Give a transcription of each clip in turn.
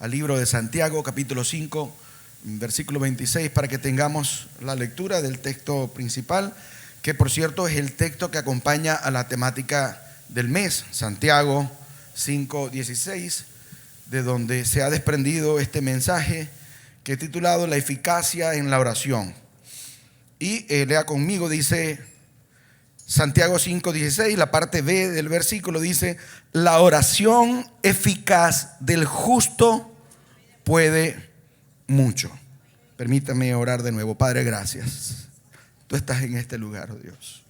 al libro de Santiago, capítulo 5, versículo 26, para que tengamos la lectura del texto principal, que por cierto es el texto que acompaña a la temática del mes, Santiago 5:16, de donde se ha desprendido este mensaje que he titulado La eficacia en la oración. Y lea conmigo, dice Santiago 5:16, la parte B del versículo dice: la oración eficaz del justo puede mucho. Permítame orar de nuevo. Padre, gracias. Tú estás en este lugar, oh Dios.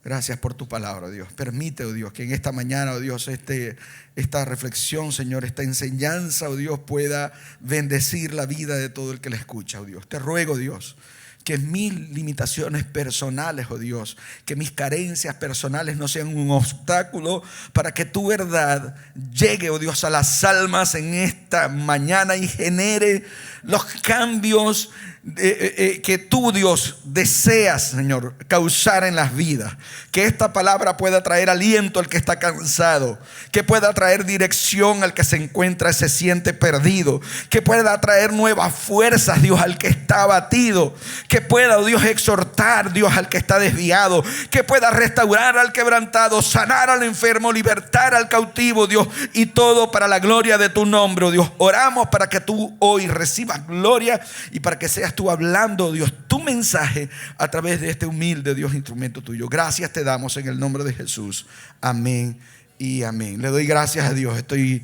Gracias por tu palabra, oh Dios. Permite, oh Dios, que en esta mañana, oh Dios, esta reflexión, Señor, esta enseñanza, oh Dios, pueda bendecir la vida de todo el que la escucha, oh Dios. Te ruego, Dios, que mis limitaciones personales, oh Dios, que mis carencias personales no sean un obstáculo para que tu verdad llegue, oh Dios, a las almas en esta mañana y genere los cambios que tú, Dios, deseas, Señor, causar en las vidas. Que esta palabra pueda traer aliento al que está cansado, que pueda traer dirección al que se encuentra y se siente perdido, que pueda traer nuevas fuerzas, Dios, al que está abatido, que pueda, oh Dios, exhortar, Dios, al que está desviado, que pueda restaurar al quebrantado, sanar al enfermo, libertar al cautivo, Dios, y todo para la gloria de tu nombre, oh Dios. Oramos para que tú hoy recibas gloria y para que seas tú hablando, Dios, tu mensaje a través de este humilde, Dios, instrumento tuyo. Gracias te damos en el nombre de Jesús. Amén y amén. Le doy gracias a Dios. Estoy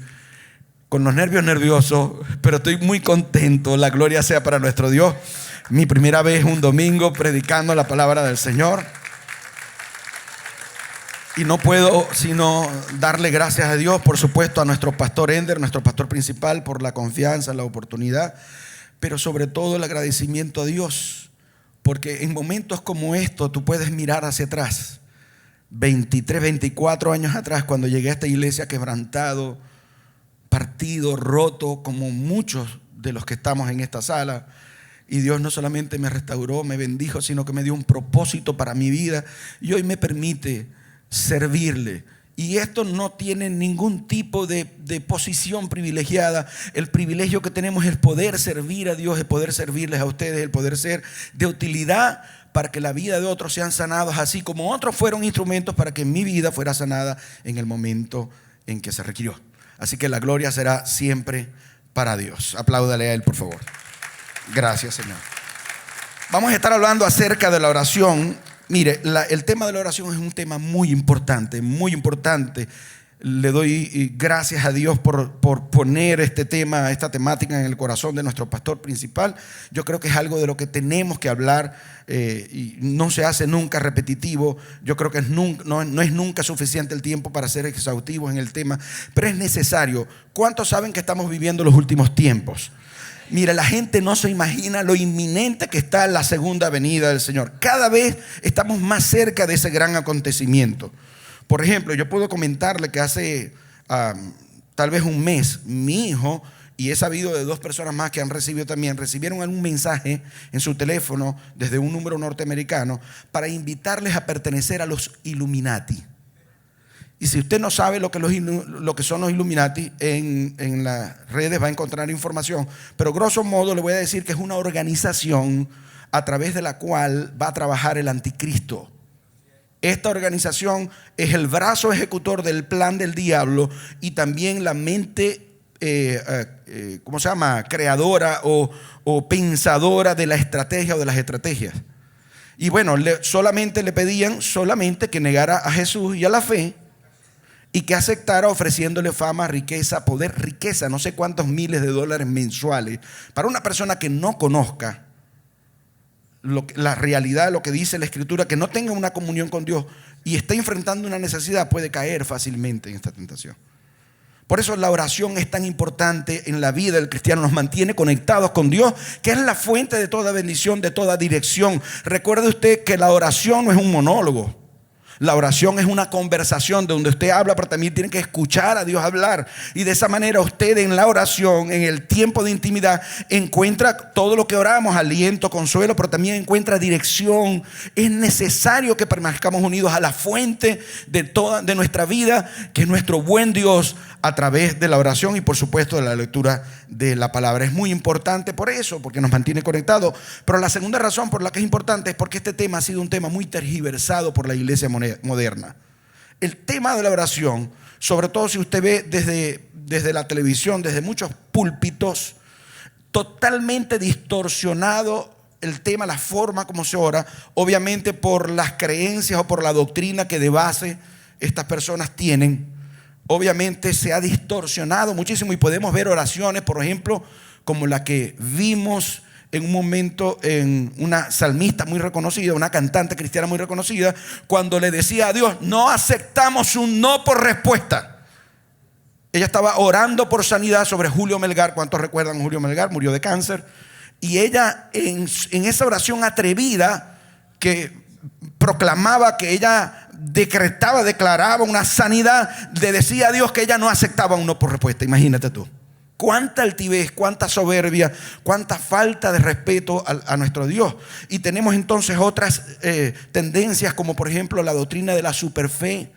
con los nervios nerviosos, pero estoy muy contento. La gloria sea para nuestro Dios. Mi primera vez un domingo predicando la palabra del Señor. Y no puedo sino darle gracias a Dios, por supuesto, a nuestro pastor Ender, nuestro pastor principal, por la confianza, la oportunidad, pero sobre todo el agradecimiento a Dios, porque en momentos como estos tú puedes mirar hacia atrás, 23, 24 años atrás, cuando llegué a esta iglesia quebrantado, partido, roto, como muchos de los que estamos en esta sala. Y Dios no solamente me restauró, me bendijo, sino que me dio un propósito para mi vida y hoy me permite servirle. Y esto no tiene ningún tipo de posición privilegiada. El privilegio que tenemos es el poder servir a Dios, el poder servirles a ustedes, el poder ser de utilidad para que la vida de otros sean sanados, así como otros fueron instrumentos para que mi vida fuera sanada en el momento en que se requirió. Así que la gloria será siempre para Dios. Apláudale a Él, por favor. Gracias, Señor. Vamos a estar hablando acerca de la oración. Mire, el tema de la oración es un tema muy importante, muy importante. Le doy gracias a Dios por poner este tema, esta temática en el corazón de nuestro pastor principal. Yo creo que es algo de lo que tenemos que hablar y no se hace nunca repetitivo. Yo creo que no es nunca suficiente el tiempo para ser exhaustivos en el tema, pero es necesario. ¿Cuántos saben que estamos viviendo los últimos tiempos? Mira, la gente no se imagina lo inminente que está la segunda venida del Señor. Cada vez estamos más cerca de ese gran acontecimiento. Por ejemplo, yo puedo comentarle que hace tal vez un mes, mi hijo, y he sabido de dos personas más que han recibido también, recibieron un mensaje en su teléfono desde un número norteamericano para invitarles a pertenecer a los Illuminati. Y si usted no sabe lo que son los Illuminati, en las redes va a encontrar información. Pero grosso modo le voy a decir que es una organización a través de la cual va a trabajar el anticristo. Esta organización es el brazo ejecutor del plan del diablo y también la mente, creadora o pensadora de la estrategia o de las estrategias. Y bueno, solamente le pedían que negara a Jesús y a la fe, y que aceptara ofreciéndole fama, riqueza, poder, riqueza, no sé cuántos miles de dólares mensuales. Para una persona que no conozca la realidad de lo que dice la Escritura, que no tenga una comunión con Dios y está enfrentando una necesidad, puede caer fácilmente en esta tentación. Por eso la oración es tan importante en la vida del cristiano, nos mantiene conectados con Dios, que es la fuente de toda bendición, de toda dirección. Recuerde usted que la oración no es un monólogo. La oración es una conversación donde usted habla, pero también tiene que escuchar a Dios hablar. Y de esa manera usted en la oración, en el tiempo de intimidad, encuentra todo lo que oramos: aliento, consuelo, pero también encuentra dirección. Es necesario que permanezcamos unidos a la fuente de nuestra vida, que es nuestro buen Dios, a través de la oración y por supuesto de la lectura de la palabra. Es muy importante por eso, porque nos mantiene conectados. Pero la segunda razón por la que es importante es porque este tema ha sido un tema muy tergiversado por la iglesia moderna. El tema de la oración, sobre todo si usted ve desde la televisión, desde muchos púlpitos, totalmente distorsionado el tema, la forma como se ora, obviamente por las creencias o por la doctrina que de base estas personas tienen. Obviamente se ha distorsionado muchísimo y podemos ver oraciones, por ejemplo, como la que vimos en un momento en una salmista muy reconocida, una cantante cristiana muy reconocida, cuando le decía a Dios: no aceptamos un no por respuesta. Ella estaba orando por sanidad sobre Julio Melgar. ¿Cuántos recuerdan a Julio Melgar? Murió de cáncer. Y ella en esa oración atrevida que proclamaba, que ella declaraba una sanidad, le decía a Dios que ella no aceptaba un no por respuesta. Imagínate tú. Cuánta altivez, cuánta soberbia, cuánta falta de respeto a nuestro Dios. Y tenemos entonces otras tendencias, como por ejemplo la doctrina de la superfe,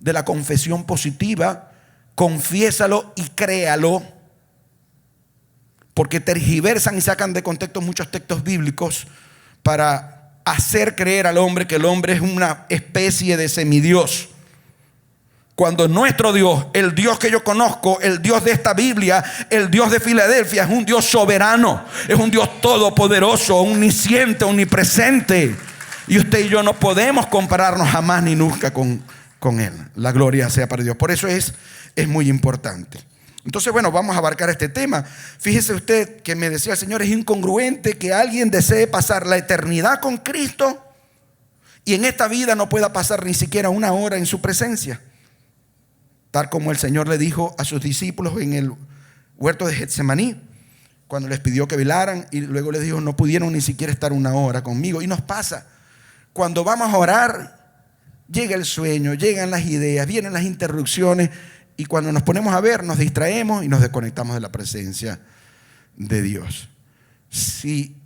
de la confesión positiva. Confiésalo y créalo, porque tergiversan y sacan de contexto muchos textos bíblicos para hacer creer al hombre que el hombre es una especie de semidios, cuando nuestro Dios, el Dios que yo conozco, el Dios de esta Biblia, el Dios de Filadelfia, es un Dios soberano, es un Dios todopoderoso, omnisciente, omnipresente, y usted y yo no podemos compararnos jamás ni nunca con Él. La gloria sea para Dios. Por eso es muy importante. Entonces, bueno, vamos a abarcar este tema. Fíjese usted que me decía el Señor, es incongruente que alguien desee pasar la eternidad con Cristo y en esta vida no pueda pasar ni siquiera una hora en su presencia. Tal como el Señor le dijo a sus discípulos en el huerto de Getsemaní, cuando les pidió que velaran y luego les dijo: no pudieron ni siquiera estar una hora conmigo. Y nos pasa, cuando vamos a orar, llega el sueño, llegan las ideas, vienen las interrupciones. Y cuando nos ponemos a ver, nos distraemos y nos desconectamos de la presencia de Dios. Si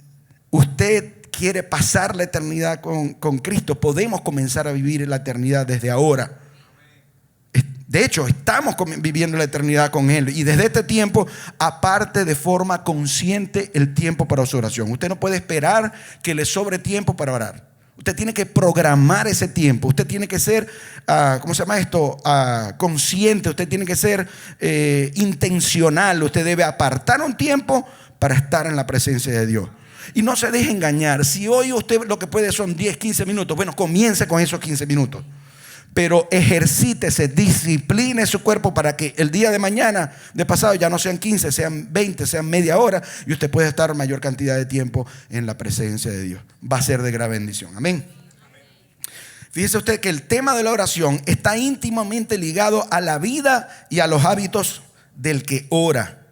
usted quiere pasar la eternidad con Cristo, podemos comenzar a vivir la eternidad desde ahora. De hecho, estamos viviendo la eternidad con Él. Y desde este tiempo, aparte de forma consciente el tiempo para su oración. Usted no puede esperar que le sobre tiempo para orar. Usted tiene que programar ese tiempo. Usted tiene que ser, consciente. Usted tiene que ser intencional. Usted debe apartar un tiempo para estar en la presencia de Dios. Y no se deje engañar. Si hoy usted lo que puede son 10, 15 minutos, bueno, comience con esos 15 minutos. Pero ejercítese, discipline su cuerpo para que el día de mañana, de pasado, ya no sean 15, sean 20, sean media hora, y usted puede estar mayor cantidad de tiempo en la presencia de Dios. Va a ser de gran bendición. Amén. Fíjese usted que el tema de la oración está íntimamente ligado a la vida y a los hábitos del que ora.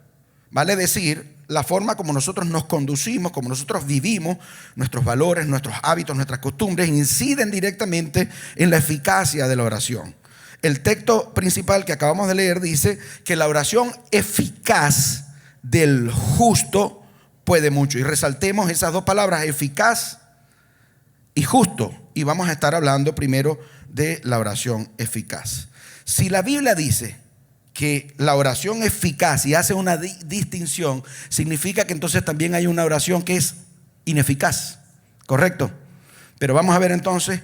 Vale decir, la forma como nosotros nos conducimos, como nosotros vivimos, nuestros valores, nuestros hábitos, nuestras costumbres inciden directamente en la eficacia de la oración. El texto principal que acabamos de leer dice que la oración eficaz del justo puede mucho. Y resaltemos esas dos palabras, eficaz y justo. Y vamos a estar hablando primero de la oración eficaz. Si la Biblia dice que la oración eficaz y hace una distinción, significa que entonces también hay una oración que es ineficaz, ¿correcto? Pero vamos a ver entonces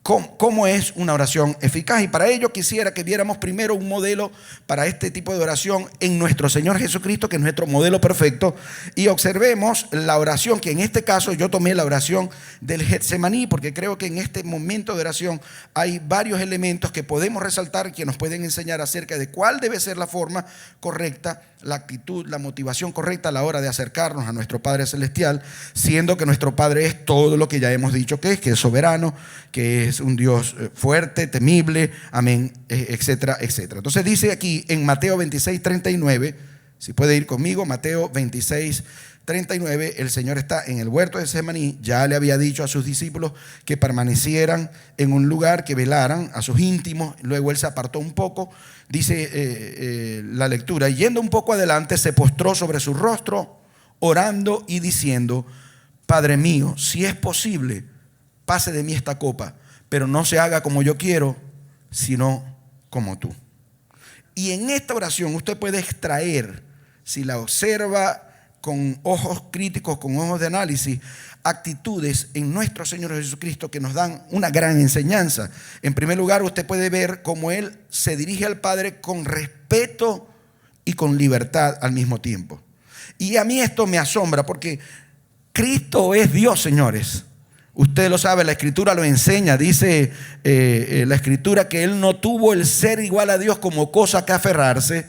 cómo es una oración eficaz. Y para ello quisiera que viéramos primero un modelo para este tipo de oración en nuestro Señor Jesucristo, que es nuestro modelo perfecto, y observemos la oración, que en este caso yo tomé la oración del Getsemaní, porque creo que en este momento de oración hay varios elementos que podemos resaltar, que nos pueden enseñar acerca de cuál debe ser la forma correcta, la actitud, la motivación correcta a la hora de acercarnos a nuestro Padre Celestial, siendo que nuestro Padre es todo lo que ya hemos dicho que es soberano, que es un Dios fuerte, temible, amén, etcétera, etcétera. Entonces dice aquí en Mateo 26:39, si puede ir conmigo, Mateo 26:39, el Señor está en el huerto de Getsemaní, ya le había dicho a sus discípulos que permanecieran en un lugar, que velaran a sus íntimos, luego Él se apartó un poco, dice la lectura, yendo un poco adelante, se postró sobre su rostro, orando y diciendo: Padre mío, si es posible, pase de mí esta copa, pero no se haga como yo quiero, sino como tú. Y en esta oración usted puede extraer, si la observa con ojos críticos, con ojos de análisis, actitudes en nuestro Señor Jesucristo que nos dan una gran enseñanza. En primer lugar, usted puede ver cómo Él se dirige al Padre con respeto y con libertad al mismo tiempo. Y a mí esto me asombra porque Cristo es Dios, señores. Usted lo sabe, la Escritura lo enseña. Dice la Escritura que Él no tuvo el ser igual a Dios como cosa que aferrarse,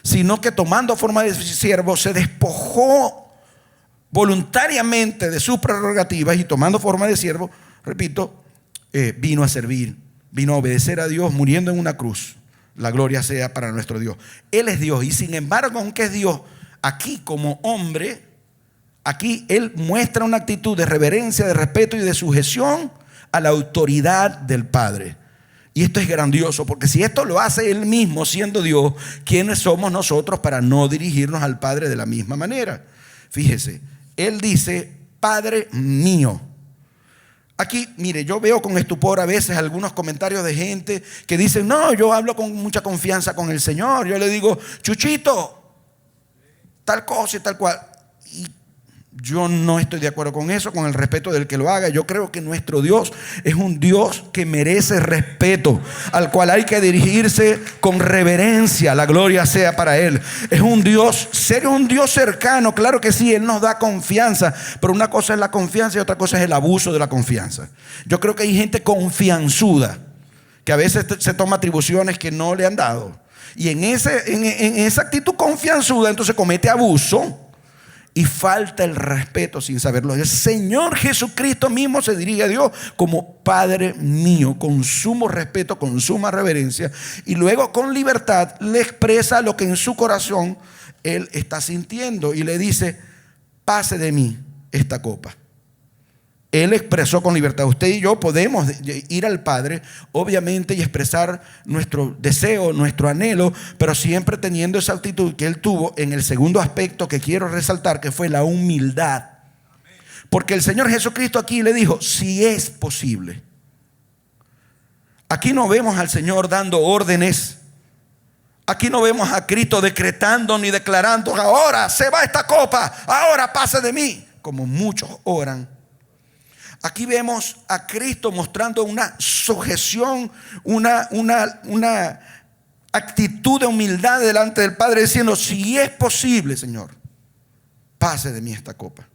sino que tomando forma de siervo se despojó voluntariamente de sus prerrogativas y tomando forma de siervo, repito, vino a servir, vino a obedecer a Dios muriendo en una cruz. La gloria sea para nuestro Dios. Él es Dios y sin embargo, aunque es Dios, aquí como hombre, aquí Él muestra una actitud de reverencia, de respeto y de sujeción a la autoridad del Padre. Y esto es grandioso, porque si esto lo hace Él mismo siendo Dios, ¿quiénes somos nosotros para no dirigirnos al Padre de la misma manera? Fíjese, Él dice, Padre mío. Aquí, mire, yo veo con estupor a veces algunos comentarios de gente que dicen, no, yo hablo con mucha confianza con el Señor. Yo le digo, Chuchito, tal cosa y tal cual. Y yo no estoy de acuerdo con eso, con el respeto del que lo haga. Yo creo que nuestro Dios es un Dios que merece respeto, al cual hay que dirigirse con reverencia. La gloria sea para Él. Es un Dios serio, un Dios cercano. Claro que sí, Él nos da confianza, pero una cosa es la confianza y otra cosa es el abuso de la confianza. Yo creo que hay gente confianzuda que a veces se toma atribuciones que no le han dado, y en esa actitud confianzuda entonces comete abuso y falta el respeto sin saberlo. El Señor Jesucristo mismo se dirige a Dios como Padre mío, con sumo respeto, con suma reverencia, y luego con libertad le expresa lo que en su corazón Él está sintiendo y le dice, pase de mí esta copa. Él expresó con libertad. Usted y yo podemos ir al Padre, obviamente, y expresar nuestro deseo, nuestro anhelo, pero siempre teniendo esa actitud que Él tuvo en el segundo aspecto que quiero resaltar, que fue la humildad. Porque el Señor Jesucristo aquí le dijo, si es posible. Aquí no vemos al Señor dando órdenes. Aquí no vemos a Cristo decretando ni declarando, ahora se va esta copa, ahora pase de mí, como muchos oran. Aquí vemos a Cristo mostrando una sujeción, una actitud de humildad delante del Padre, diciendo, si es posible, Señor, pase de mí esta copa.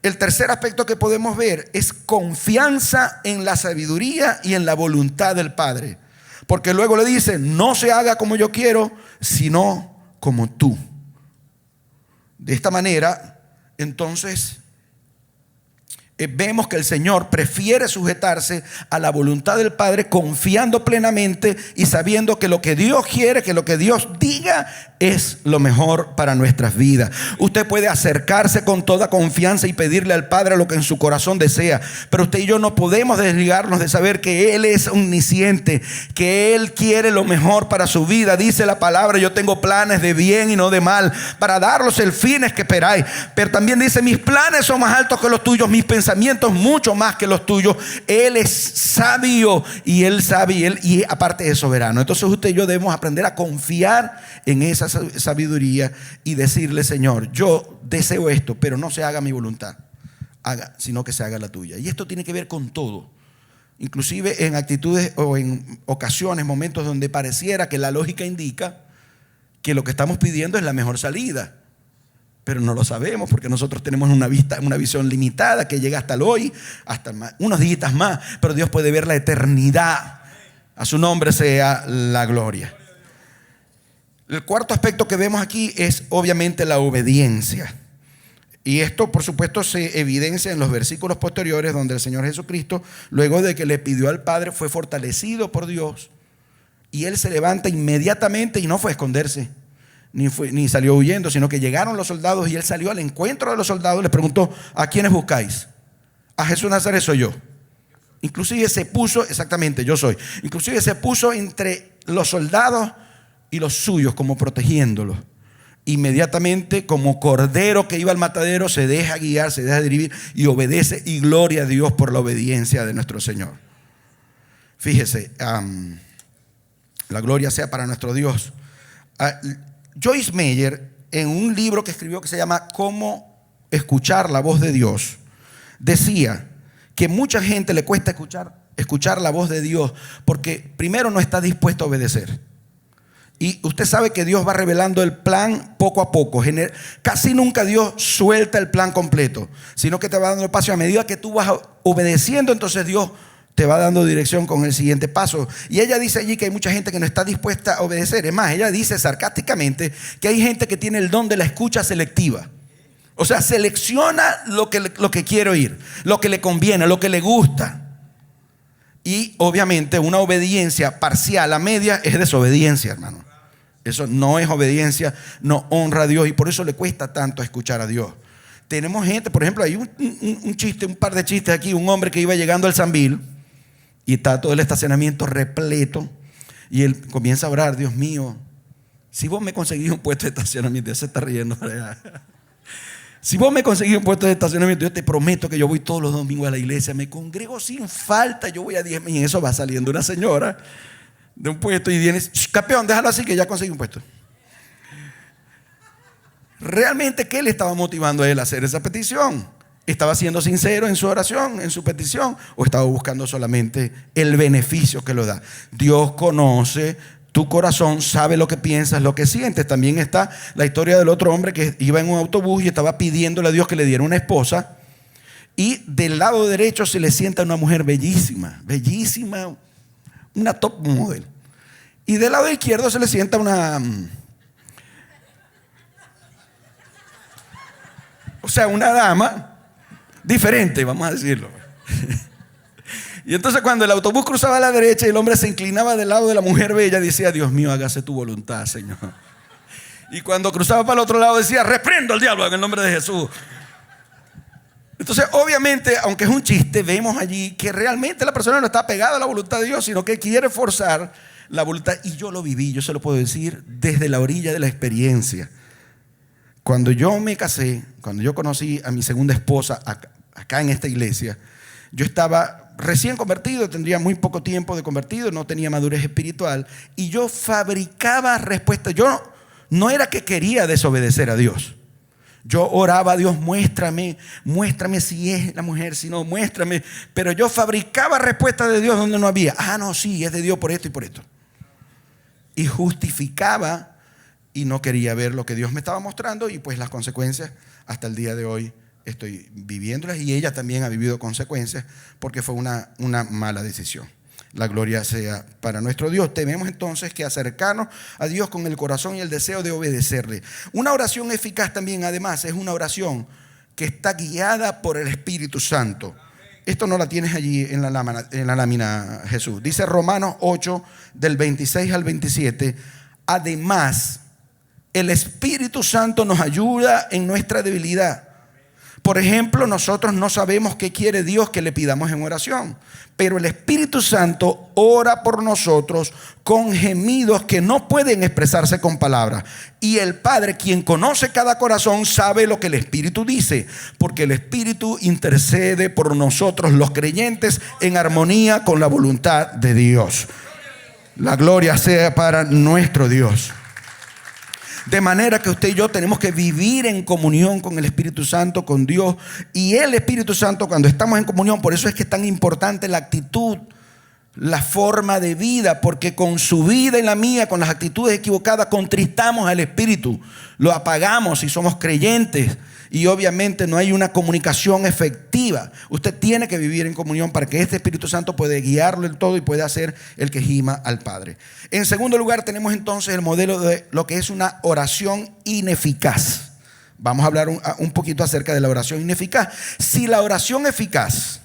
El tercer aspecto que podemos ver es confianza en la sabiduría y en la voluntad del Padre. Porque luego le dice, no se haga como yo quiero, sino como tú. De esta manera, entonces, vemos que el Señor prefiere sujetarse a la voluntad del Padre, confiando plenamente y sabiendo que lo que Dios quiere, que lo que Dios diga es lo mejor para nuestras vidas. Usted puede acercarse con toda confianza y pedirle al Padre lo que en su corazón desea, pero usted y yo no podemos desligarnos de saber que Él es omnisciente, que Él quiere lo mejor para su vida. Dice la palabra, yo tengo planes de bien y no de mal, para daros el fines que esperáis. Pero también dice, mis planes son más altos que los tuyos, mis pensamientos mucho más que los tuyos. Él es sabio y Él sabe y aparte es soberano. Entonces usted y yo debemos aprender a confiar en esa sabiduría y decirle, Señor, yo deseo esto, pero no se haga mi voluntad, sino que se haga la tuya. Y esto tiene que ver con todo, inclusive en actitudes o en ocasiones, momentos donde pareciera que la lógica indica que lo que estamos pidiendo es la mejor salida, pero no lo sabemos porque nosotros tenemos una visión limitada que llega hasta el hoy, hasta unos días más, pero Dios puede ver la eternidad. A su nombre sea la gloria. El cuarto aspecto que vemos aquí es obviamente la obediencia. Y esto, por supuesto, se evidencia en los versículos posteriores, donde el Señor Jesucristo, luego de que le pidió al Padre, fue fortalecido por Dios. Y Él se levanta inmediatamente y no fue a esconderse, ni salió huyendo, sino que llegaron los soldados y Él salió al encuentro de los soldados. Les preguntó, ¿a quiénes buscáis? A Jesús Nazaret, soy yo. Inclusive se puso, exactamente, yo soy. Inclusive se puso entre los soldados y los suyos, como protegiéndolos. Inmediatamente, como cordero que iba al matadero, se deja guiar, se deja dirigir y obedece, y gloria a Dios por la obediencia de nuestro Señor. Fíjese, la gloria sea para nuestro Dios. Joyce Meyer, en un libro que escribió que se llama Cómo escuchar la voz de Dios, decía que mucha gente le cuesta escuchar la voz de Dios porque primero no está dispuesto a obedecer. Y usted sabe que Dios va revelando el plan poco a poco. Casi nunca Dios suelta el plan completo, sino que te va dando el paso. A medida que tú vas obedeciendo, entonces Dios te va dando dirección con el siguiente paso. Y ella dice allí que hay mucha gente que no está dispuesta a obedecer. Es más, ella dice sarcásticamente que hay gente que tiene el don de la escucha selectiva. O sea, selecciona lo que quiere oír, lo que le conviene, lo que le gusta. Y obviamente una obediencia parcial a media es desobediencia, hermano. Eso no es obediencia, no honra a Dios, y por eso le cuesta tanto escuchar a Dios. Tenemos gente, por ejemplo, hay un par de chistes aquí. Un hombre que iba llegando al Sambil y está todo el estacionamiento repleto, y él comienza a orar: Dios mío, si vos me conseguís un puesto de estacionamiento. Ya se está riendo. Si vos me conseguís un puesto de estacionamiento, yo te prometo que yo voy todos los domingos a la iglesia, me congrego sin falta, yo voy a 10. Y en eso va saliendo una señora de un puesto y viene: campeón, déjalo así que ya conseguí un puesto. Realmente, ¿qué le estaba motivando a él a hacer esa petición? ¿Estaba siendo sincero en su oración, en su petición, o estaba buscando solamente el beneficio que lo da? Dios conoce tu corazón, sabe lo que piensas, lo que sientes. También está la historia del otro hombre que iba en un autobús y estaba pidiéndole a Dios que le diera una esposa, y del lado derecho se le sienta una mujer bellísima, bellísima, una top model, y del lado izquierdo se le sienta una dama diferente, vamos a decirlo. Y entonces, cuando el autobús cruzaba a la derecha y el hombre se inclinaba del lado de la mujer bella, decía: Dios mío, hágase tu voluntad, Señor. Y cuando cruzaba para el otro lado, decía: reprendo al diablo en el nombre de Jesús. Entonces, obviamente, aunque es un chiste, vemos allí que realmente la persona no está pegada a la voluntad de Dios, sino que quiere forzar la voluntad. Y yo lo viví, yo se lo puedo decir desde la orilla de la experiencia. Cuando yo me casé, cuando yo conocí a mi segunda esposa acá en esta iglesia, yo estaba recién convertido, tendría muy poco tiempo de convertido, no tenía madurez espiritual, y yo fabricaba respuestas. Yo no era que quería desobedecer a Dios. Yo oraba a Dios: muéstrame si es la mujer, si no, muéstrame. Pero yo fabricaba respuestas de Dios donde no había. No, sí, es de Dios por esto y por esto. Y justificaba, y no quería ver lo que Dios me estaba mostrando, y pues las consecuencias hasta el día de hoy estoy viviéndolas, y ella también ha vivido consecuencias porque fue una mala decisión. La gloria sea para nuestro Dios. Tenemos entonces que acercarnos a Dios con el corazón y el deseo de obedecerle. Una oración eficaz también, además, es una oración que está guiada por el Espíritu Santo. Esto no la tienes allí en la lámina, Jesús. Dice Romanos 8, del 26 al 27. Además, el Espíritu Santo nos ayuda en nuestra debilidad. Por ejemplo, nosotros no sabemos qué quiere Dios que le pidamos en oración, pero el Espíritu Santo ora por nosotros con gemidos que no pueden expresarse con palabras. Y el Padre, quien conoce cada corazón, sabe lo que el Espíritu dice, porque el Espíritu intercede por nosotros los creyentes en armonía con la voluntad de Dios. La gloria sea para nuestro Dios. De manera que usted y yo tenemos que vivir en comunión con el Espíritu Santo, con Dios. Y el Espíritu Santo, cuando estamos en comunión, por eso es que es tan importante la actitud, la forma de vida, porque con su vida y la mía, con las actitudes equivocadas, contristamos al Espíritu, lo apagamos si somos creyentes. Y obviamente no hay una comunicación efectiva. Usted tiene que vivir en comunión para que este Espíritu Santo pueda guiarlo en todo y pueda ser el que gima al Padre. En segundo lugar, tenemos entonces el modelo de lo que es una oración ineficaz. Vamos a hablar un poquito acerca de la oración ineficaz. Si la oración eficaz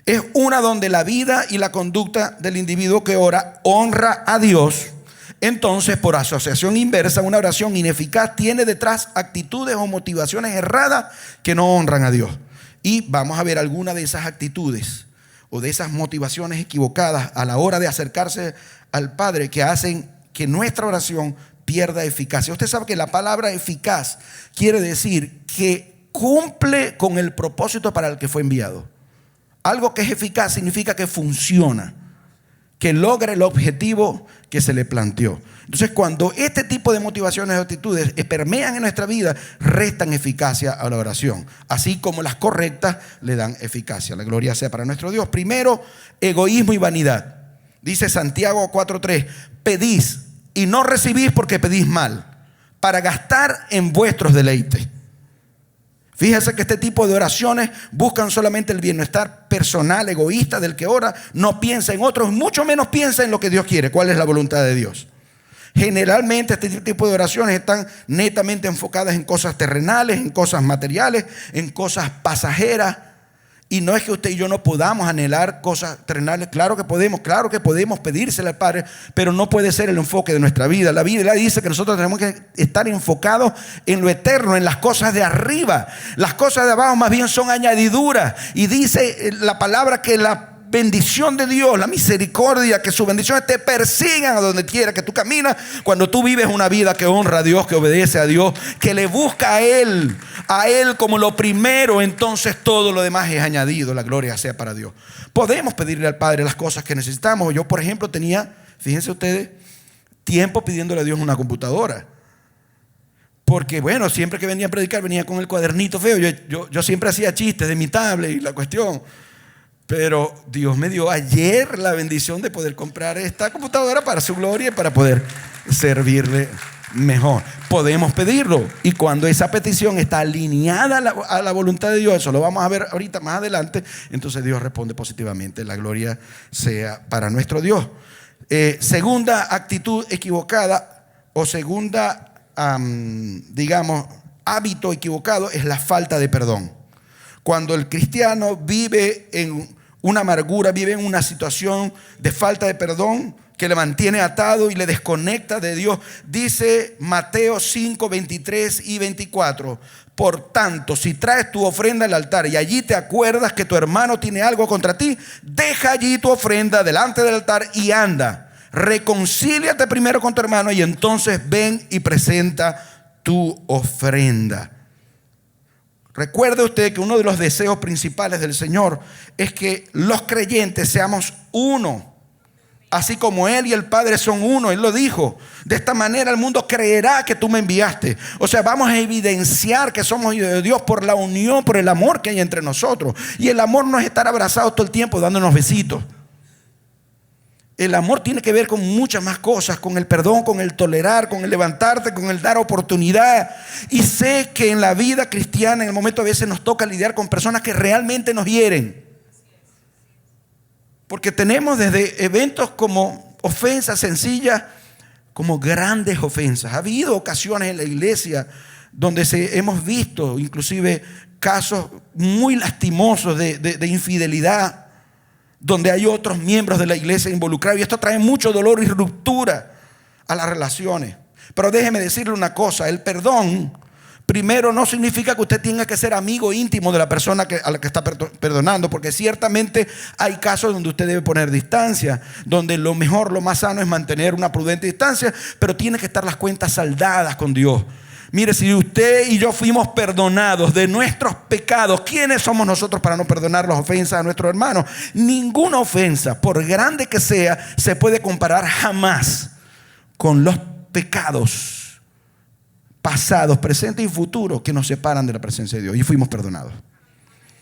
es una donde la vida y la conducta del individuo que ora honra a Dios, entonces, por asociación inversa, una oración ineficaz tiene detrás actitudes o motivaciones erradas que no honran a Dios. Y vamos a ver algunas de esas actitudes o de esas motivaciones equivocadas a la hora de acercarse al Padre que hacen que nuestra oración pierda eficacia. Usted sabe que la palabra eficaz quiere decir que cumple con el propósito para el que fue enviado. Algo que es eficaz significa que funciona, que logre el objetivo que se le planteó. Entonces, cuando este tipo de motivaciones o actitudes permean en nuestra vida, restan eficacia a la oración, así como las correctas le dan eficacia. La gloria sea para nuestro Dios. Primero, egoísmo y vanidad. Dice Santiago 4:3: pedís y no recibís porque pedís mal, para gastar en vuestros deleites. Fíjese que este tipo de oraciones buscan solamente el bienestar personal, egoísta del que ora, no piensa en otros, mucho menos piensa en lo que Dios quiere, cuál es la voluntad de Dios. Generalmente este tipo de oraciones están netamente enfocadas en cosas terrenales, en cosas materiales, en cosas pasajeras. Y no es que usted y yo no podamos anhelar cosas terrenales. Claro que podemos pedírselo al Padre, pero no puede ser el enfoque de nuestra vida. La Biblia dice que nosotros tenemos que estar enfocados en lo eterno, en las cosas de arriba. Las cosas de abajo más bien son añadiduras. Y dice la palabra que la bendición de Dios, la misericordia, que sus bendiciones te persigan a donde quiera que tú caminas, cuando tú vives una vida que honra a Dios, que obedece a Dios, que le busca a Él como lo primero, entonces todo lo demás es añadido. La gloria sea para Dios. Podemos pedirle al Padre las cosas que necesitamos. Yo, por ejemplo, tenía, fíjense ustedes, tiempo pidiéndole a Dios una computadora. Porque bueno, siempre que venía a predicar venía con el cuadernito feo. Yo siempre hacía chistes de mi tablet y la cuestión. Pero Dios me dio ayer la bendición de poder comprar esta computadora para su gloria y para poder servirle mejor. Podemos pedirlo, y cuando esa petición está alineada a la voluntad de Dios, eso lo vamos a ver ahorita más adelante, entonces Dios responde positivamente. La gloria sea para nuestro Dios. Segunda actitud equivocada, o segunda, hábito equivocado, es la falta de perdón. Cuando el cristiano vive en una amargura, vive en una situación de falta de perdón que le mantiene atado y le desconecta de Dios, dice Mateo 5, 23 y 24: por tanto, si traes tu ofrenda al altar y allí te acuerdas que tu hermano tiene algo contra ti, deja allí tu ofrenda delante del altar y anda, reconcíliate primero con tu hermano y entonces ven y presenta tu ofrenda. Recuerde usted que uno de los deseos principales del Señor es que los creyentes seamos uno, así como Él y el Padre son uno. Él lo dijo: de esta manera el mundo creerá que tú me enviaste. O sea, vamos a evidenciar que somos hijos de Dios por la unión, por el amor que hay entre nosotros. Y el amor no es estar abrazados todo el tiempo dándonos besitos. El amor tiene que ver con muchas más cosas, con el perdón, con el tolerar, con el levantarte, con el dar oportunidad. Y sé que en la vida cristiana en el momento a veces nos toca lidiar con personas que realmente nos hieren. Porque tenemos desde eventos como ofensas sencillas, como grandes ofensas. Ha habido ocasiones en la iglesia donde hemos visto inclusive casos muy lastimosos de infidelidad, donde hay otros miembros de la iglesia involucrados, y esto trae mucho dolor y ruptura a las relaciones. Pero déjeme decirle una cosa: el perdón primero no significa que usted tenga que ser amigo íntimo de la persona a la que está perdonando, porque ciertamente hay casos donde usted debe poner distancia, donde lo mejor, lo más sano es mantener una prudente distancia, pero tiene que estar las cuentas saldadas con Dios. Mire, si usted y yo fuimos perdonados de nuestros pecados, ¿quiénes somos nosotros para no perdonar las ofensas a nuestros hermanos? Ninguna ofensa, por grande que sea, se puede comparar jamás con los pecados pasados, presentes y futuros que nos separan de la presencia de Dios. Y fuimos perdonados.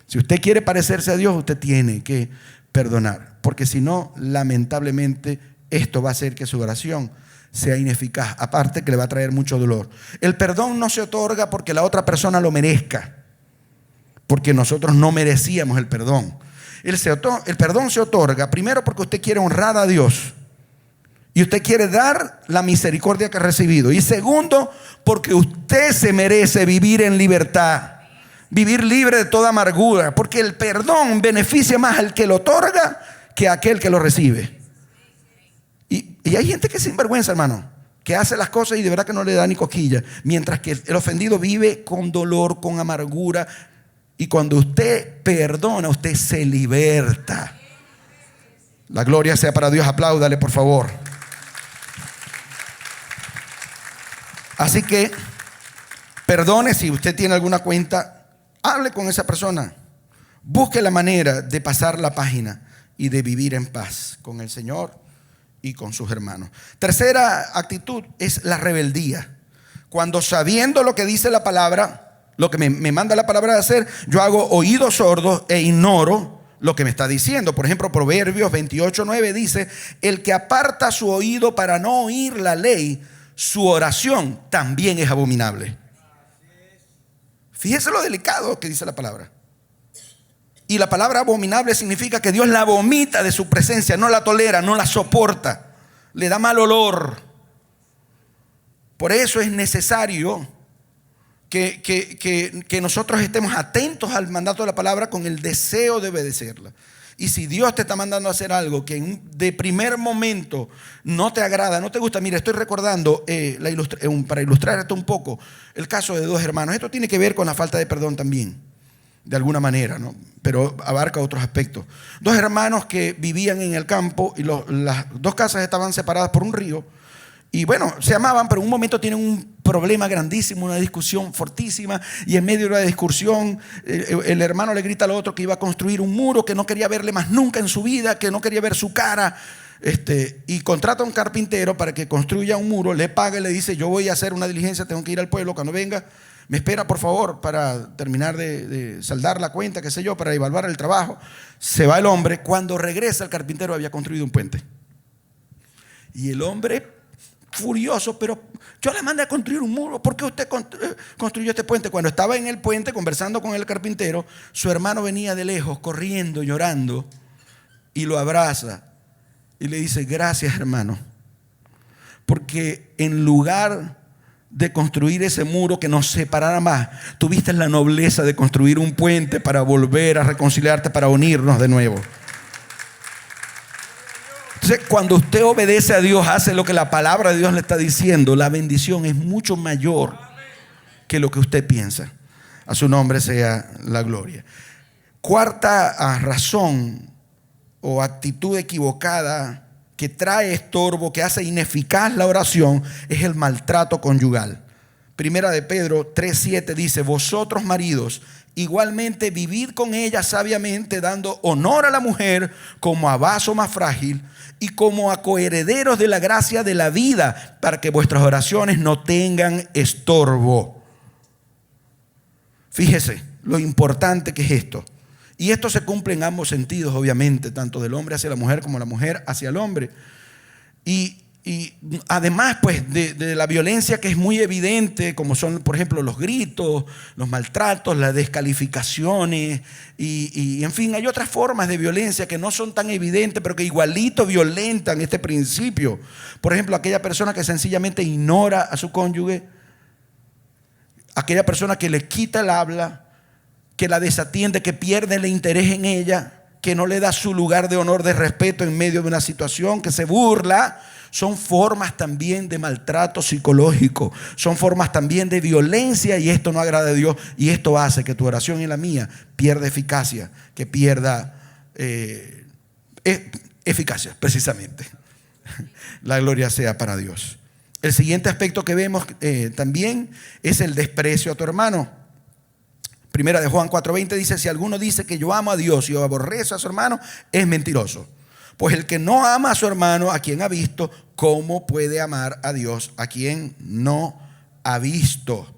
Si usted quiere parecerse a Dios, usted tiene que perdonar, porque si no, lamentablemente, esto va a hacer que su oración sea ineficaz, aparte que le va a traer mucho dolor. El perdón no se otorga porque la otra persona lo merezca, porque nosotros no merecíamos el perdón. El perdón se otorga primero porque usted quiere honrar a Dios y usted quiere dar la misericordia que ha recibido, y segundo, porque usted se merece vivir en libertad, vivir libre de toda amargura, porque el perdón beneficia más al que lo otorga que a aquel que lo recibe. Y hay gente que es sinvergüenza, hermano, que hace las cosas y de verdad que no le da ni cosquilla, mientras que el ofendido vive con dolor, con amargura. Y cuando usted perdona, usted se liberta. La gloria sea para Dios. Apláudale, por favor. Así que perdone. Si usted tiene alguna cuenta, hable con esa persona, busque la manera de pasar la página y de vivir en paz con el Señor y con sus hermanos. Tercera actitud es la rebeldía. Cuando sabiendo lo que dice la palabra, lo que me manda la palabra de hacer, yo hago oídos sordos e ignoro lo que me está diciendo. Por ejemplo, Proverbios 28:9 dice: el que aparta su oído para no oír la ley, su oración también es abominable. Fíjese lo delicado que dice la palabra. Y la palabra abominable significa que Dios la vomita de su presencia, no la tolera, no la soporta, le da mal olor. Por eso es necesario que nosotros estemos atentos al mandato de la palabra con el deseo de obedecerla. Y si Dios te está mandando a hacer algo que de primer momento no te agrada, no te gusta. Mira, estoy recordando para ilustrar esto un poco, el caso de dos hermanos. Esto tiene que ver con la falta de perdón también, de alguna manera, ¿no? Pero abarca otros aspectos. Dos hermanos que vivían en el campo y las dos casas estaban separadas por un río. Y bueno, se amaban, pero en un momento tienen un problema grandísimo, una discusión fortísima. Y en medio de la discusión, el hermano le grita al otro que iba a construir un muro, que no quería verle más nunca en su vida, que no quería ver su cara. Y contrata a un carpintero para que construya un muro, le paga y le dice: yo voy a hacer una diligencia, tengo que ir al pueblo, cuando venga me espera por favor para terminar de saldar la cuenta, qué sé yo, para evaluar el trabajo. Se va el hombre. Cuando regresa, el carpintero había construido un puente. Y el hombre, furioso: pero yo le mandé a construir un muro, ¿por qué usted construyó este puente? Cuando estaba en el puente conversando con el carpintero, su hermano venía de lejos, corriendo, llorando, y lo abraza y le dice: gracias, hermano, porque en lugar de construir ese muro que nos separara más, tuviste la nobleza de construir un puente para volver a reconciliarte, para unirnos de nuevo. Entonces, cuando usted obedece a Dios, hace lo que la palabra de Dios le está diciendo, la bendición es mucho mayor que lo que usted piensa. A su nombre sea la gloria. Cuarta razón o actitud equivocada que trae estorbo, que hace ineficaz la oración, es el maltrato conyugal. Primera de Pedro 3:7 dice: vosotros maridos, igualmente vivid con ella sabiamente, dando honor a la mujer como a vaso más frágil y como a coherederos de la gracia de la vida, para que vuestras oraciones no tengan estorbo. Fíjese lo importante que es esto. Y esto se cumple en ambos sentidos, obviamente, tanto del hombre hacia la mujer como la mujer hacia el hombre. Y además, pues, de la violencia que es muy evidente, como son, por ejemplo, los gritos, los maltratos, las descalificaciones, y en fin, hay otras formas de violencia que no son tan evidentes, pero que igualito violentan este principio. Por ejemplo, aquella persona que sencillamente ignora a su cónyuge, aquella persona que le quita el habla, que la desatiende, que pierde el interés en ella, que no le da su lugar de honor, de respeto en medio de una situación, que se burla. Son formas también de maltrato psicológico, son formas también de violencia, y esto no agrada a Dios, y esto hace que tu oración y la mía pierda eficacia, que pierda eficacia, precisamente. La gloria sea para Dios. El siguiente aspecto que vemos también es el desprecio a tu hermano. Primera de Juan 4:20 dice: si alguno dice que yo amo a Dios y aborrece a su hermano, es mentiroso. Pues el que no ama a su hermano, a quien ha visto, ¿cómo puede amar a Dios a quien no ha visto?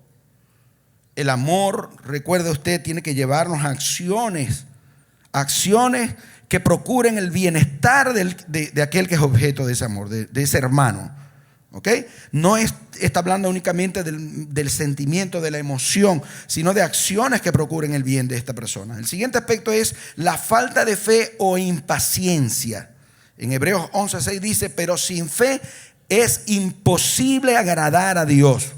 El amor, recuerde usted, tiene que llevarnos a acciones que procuren el bienestar de aquel que es objeto de ese amor, de ese hermano. ¿Okay? No está hablando únicamente del sentimiento, de la emoción, sino de acciones que procuren el bien de esta persona. El siguiente aspecto es la falta de fe o impaciencia. En Hebreos 11:6 dice: pero sin fe es imposible agradar a Dios,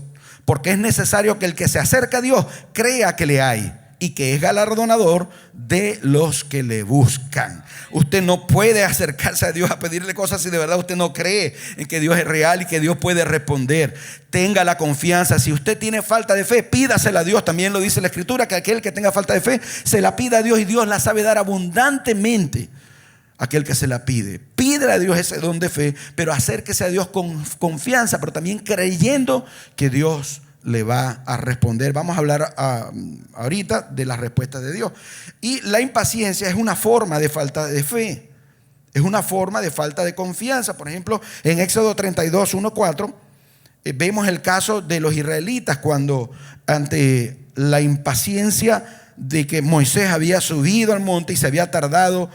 porque es necesario que el que se acerca a Dios crea que le hay y que es galardonador de los que le buscan. Usted no puede acercarse a Dios a pedirle cosas si de verdad usted no cree en que Dios es real y que Dios puede responder. Tenga la confianza. Si usted tiene falta de fe, pídasela a Dios. También lo dice la Escritura, que aquel que tenga falta de fe se la pida a Dios, y Dios la sabe dar abundantemente a aquel que se la pide. Pídele a Dios ese don de fe, pero acérquese a Dios con confianza, pero también creyendo que Dios le va a responder. Vamos a hablar ahorita de las respuestas de Dios. Y la impaciencia es una forma de falta de fe. Es una forma de falta de confianza. Por ejemplo, en Éxodo 32, 1-4, vemos el caso de los israelitas cuando ante la impaciencia de que Moisés había subido al monte y se había tardado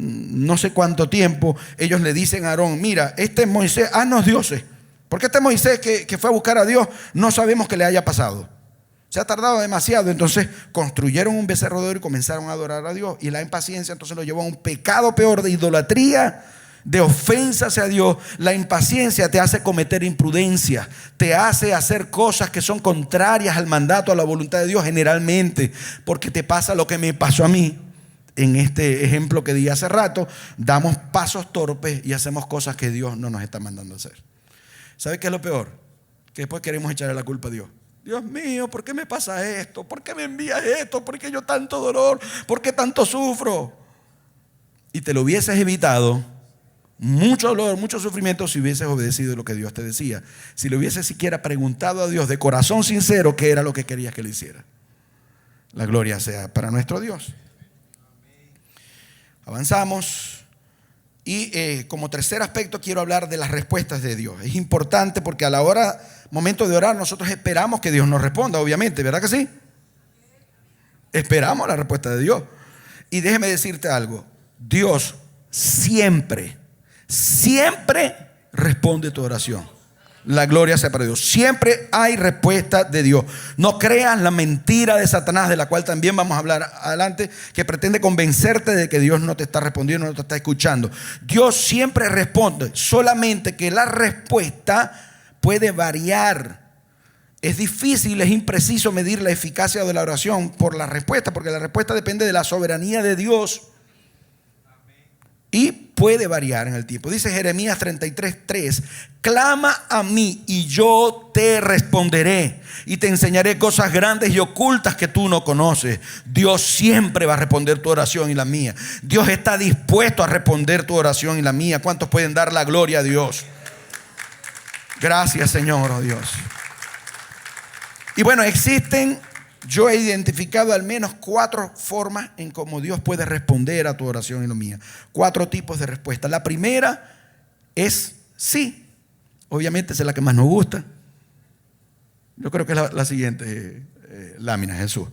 no sé cuánto tiempo, ellos le dicen a Aarón: mira, este Moisés, haznos dioses, porque este Moisés que fue a buscar a Dios, no sabemos qué le haya pasado, se ha tardado demasiado. Entonces construyeron un becerro de oro y comenzaron a adorar a Dios, y la impaciencia entonces lo llevó a un pecado peor de idolatría, de ofensa hacia Dios. La impaciencia te hace cometer imprudencia, te hace hacer cosas que son contrarias al mandato, a la voluntad de Dios, generalmente porque te pasa lo que me pasó a mí. En este ejemplo que di hace rato, damos pasos torpes y hacemos cosas que Dios no nos está mandando a hacer. ¿Sabe qué es lo peor? Que después queremos echarle la culpa a Dios. Dios mío, ¿por qué me pasa esto? ¿Por qué me envías esto? ¿Por qué yo tanto dolor? ¿Por qué tanto sufro? Y te lo hubieses evitado mucho dolor, mucho sufrimiento si hubieses obedecido lo que Dios te decía. Si le hubieses siquiera preguntado a Dios de corazón sincero qué era lo que querías que le hiciera. La gloria sea para nuestro Dios. Avanzamos y como tercer aspecto quiero hablar de las respuestas de Dios. Es importante porque a la hora, momento de orar, nosotros esperamos que Dios nos responda, obviamente, ¿verdad que sí? Esperamos la respuesta de Dios. Y déjeme decirte algo: Dios siempre responde tu oración. La gloria sea para Dios. Siempre hay respuesta de Dios. No creas la mentira de Satanás, de la cual también vamos a hablar adelante, que pretende convencerte de que Dios no te está respondiendo, no te está escuchando. Dios siempre responde, solamente que la respuesta puede variar. Es difícil, es impreciso medir la eficacia de la oración por la respuesta, porque la respuesta depende de la soberanía de Dios y puede variar en el tiempo. Dice Jeremías 33:3: clama a mí y yo te responderé y te enseñaré cosas grandes y ocultas que tú no conoces. Dios siempre va a responder tu oración y la mía. Dios está dispuesto a responder tu oración y la mía. ¿Cuántos pueden dar la gloria a Dios? Gracias, Señor, oh Dios. Y bueno, yo he identificado al menos 4 formas en cómo Dios puede responder a tu oración y la mía. 4 tipos de respuesta. La primera es sí. Obviamente esa es la que más nos gusta. Yo creo que es la siguiente lámina, Jesús.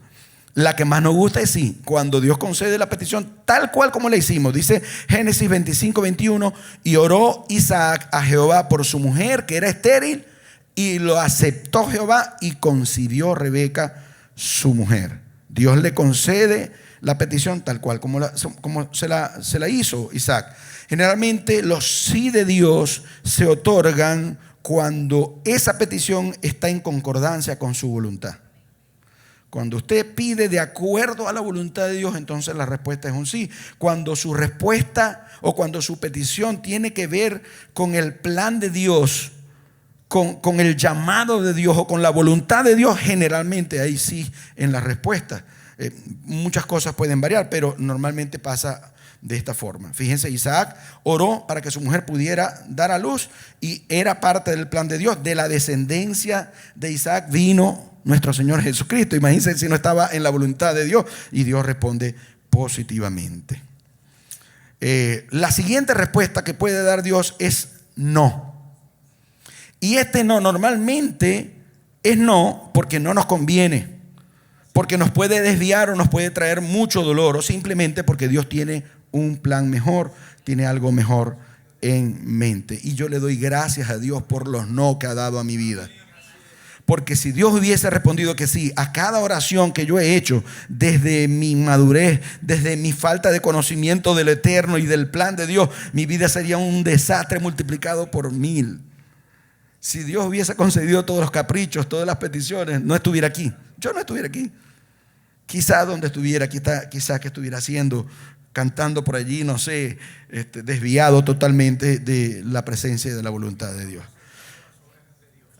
La que más nos gusta es sí. Cuando Dios concede la petición tal cual como la hicimos. Dice Génesis 25:21: y oró Isaac a Jehová por su mujer, que era estéril, y lo aceptó Jehová y concibió Rebeca su mujer. Dios le concede la petición tal cual como se la hizo Isaac. Generalmente los sí de Dios se otorgan cuando esa petición está en concordancia con su voluntad. Cuando usted pide de acuerdo a la voluntad de Dios, entonces la respuesta es un sí. Cuando su respuesta o cuando su petición tiene que ver con el plan de Dios, con el llamado de Dios o con la voluntad de Dios, generalmente ahí sí en la respuesta. Muchas cosas pueden variar, pero normalmente pasa de esta forma. Fíjense, Isaac oró para que su mujer pudiera dar a luz y era parte del plan de Dios. De la descendencia de Isaac vino nuestro Señor Jesucristo. Imagínense si no estaba en la voluntad de Dios, y Dios responde positivamente. La siguiente respuesta que puede dar Dios es no. Y este no normalmente es no porque no nos conviene, porque nos puede desviar o nos puede traer mucho dolor, o simplemente porque Dios tiene un plan mejor, tiene algo mejor en mente. Y yo le doy gracias a Dios por los no que ha dado a mi vida. Porque si Dios hubiese respondido que sí a cada oración que yo he hecho desde mi inmadurez, desde mi falta de conocimiento del eterno y del plan de Dios, mi vida sería un desastre multiplicado por 1000. Si Dios hubiese concedido todos los caprichos, todas las peticiones, no estuviera aquí. Yo no estuviera aquí. Quizás donde estuviera, quizás que estuviera haciendo, cantando por allí, no sé, desviado totalmente de la presencia y de la voluntad de Dios.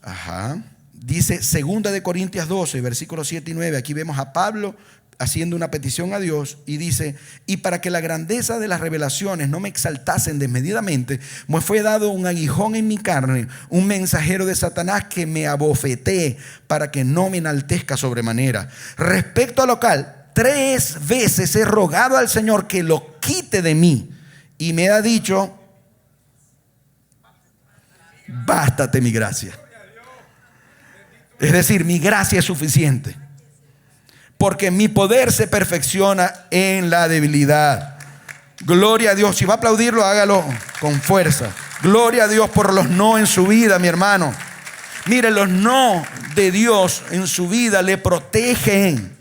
Ajá. Dice 2 Corintios 12, versículos 7 y 9. Aquí vemos a Pablo haciendo una petición a Dios y dice: y para que la grandeza de las revelaciones no me exaltasen desmedidamente, me fue dado un aguijón en mi carne, un mensajero de Satanás que me abofetee para que no me enaltezca sobremanera. Respecto a lo cual, 3 veces he rogado al Señor que lo quite de mí. y me ha dicho: bástate mi gracia. Es decir, mi gracia es suficiente, porque mi poder se perfecciona en la debilidad. Gloria a Dios. Si va a aplaudirlo, hágalo con fuerza. Gloria a Dios por los no en su vida, mi hermano. Mire, los no de Dios en su vida le protegen